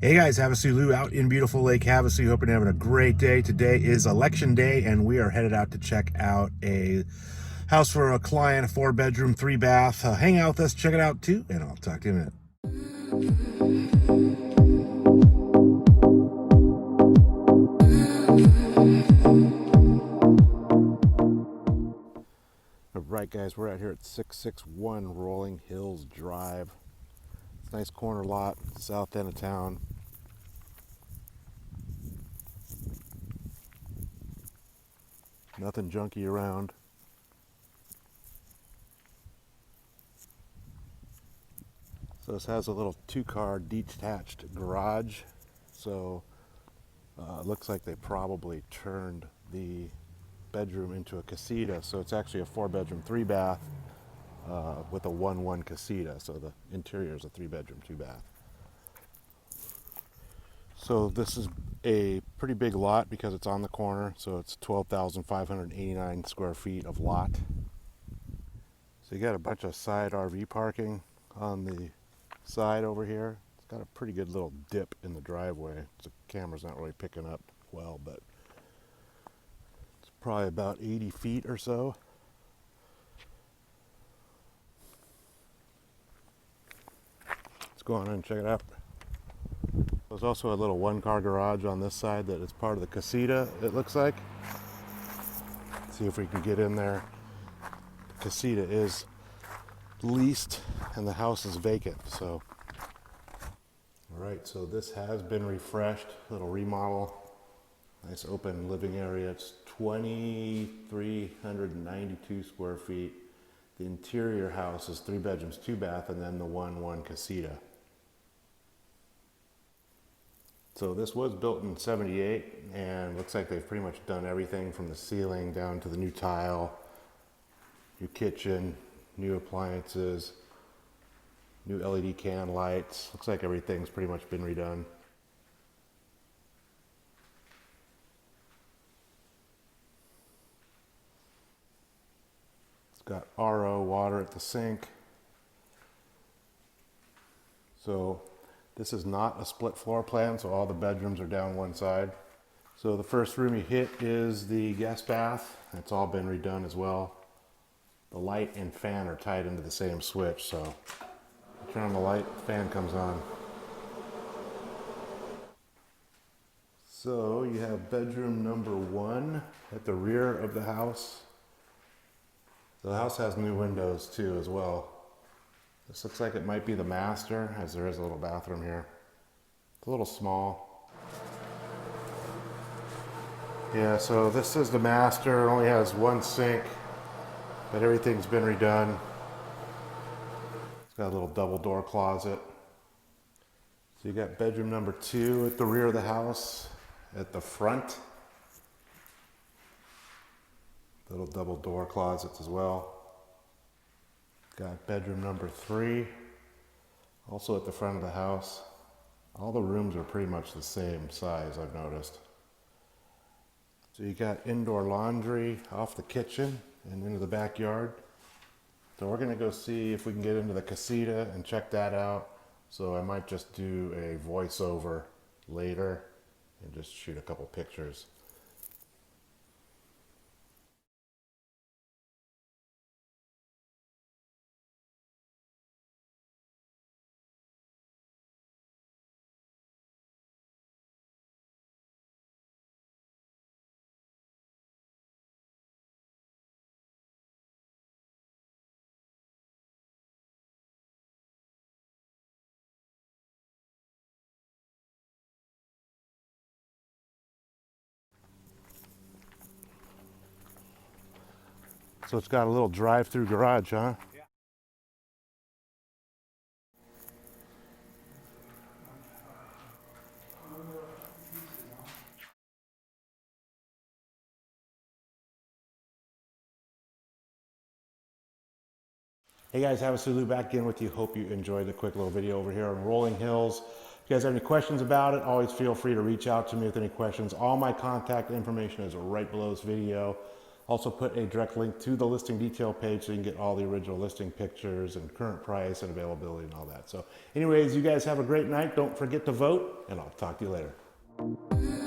Hey guys, HavasuLew out in beautiful Lake Havasu. Hoping you're having a great day. Today is election day and we are headed out to check out a house for a client, a 4-bedroom, 3-bath. Hang out with us, check it out too, and I'll talk to you in a minute. All right guys, we're out here at 661 Rolling Hills Drive. It's a nice corner lot, south end of town. Nothing junky around. So this has a little 2-car detached garage. So it looks like they probably turned the bedroom into a casita. So it's actually a 4-bedroom, 3-bath with a 1-1 casita. So the interior is a 3-bedroom, 2-bath. So this is a pretty big lot because it's on the corner. So it's 12,589 square feet of lot. So you got a bunch of side RV parking on the side over here. It's got a pretty good little dip in the driveway. The camera's not really picking up well, but it's probably about 80 feet or so. Let's go on in and check it out. There's also a little 1-car garage on this side that is part of the casita, it looks like. Let's see if we can get in there. The casita is leased and the house is vacant, so. All right, so this has been refreshed, little remodel. Nice open living area. It's 2,392 square feet. The interior house is 3 bedrooms, 2-bath, and then the 1-1 casita. So this was built in '78, and looks like they've pretty much done everything from the ceiling down to the new tile, new kitchen, new appliances, new LED can lights. Looks like everything's pretty much been redone. It's got RO water at the sink. So this is not a split floor plan, so all the bedrooms are down one side. So the first room you hit is the guest bath. It's all been redone as well. The light and fan are tied into the same switch, so turn on the light, the fan comes on. So you have bedroom number 1 at the rear of the house. The house has new windows too as well. This looks like it might be the master, as there is a little bathroom here. It's a little small. Yeah, so this is the master. It only has 1 sink, but everything's been redone. It's got a little double door closet. So you got bedroom number 2 at the rear of the house. At the front, little double door closets as well. Got bedroom number 3, also at the front of the house. All the rooms are pretty much the same size, I've noticed. So you got indoor laundry off the kitchen and into the backyard. So we're gonna go see if we can get into the casita and check that out. So I might just do a voiceover later and just shoot a couple pictures. So it's got a little drive-through garage, huh? Yeah. Hey guys, HavasuLew back in with you. Hope you enjoyed the quick little video over here on Rolling Hills. If you guys have any questions about it, always feel free to reach out to me with any questions. All my contact information is right below this video. Also put a direct link to the listing detail page so you can get all the original listing pictures and current price and availability and all that. So anyways, you guys have a great night. Don't forget to vote, and I'll talk to you later.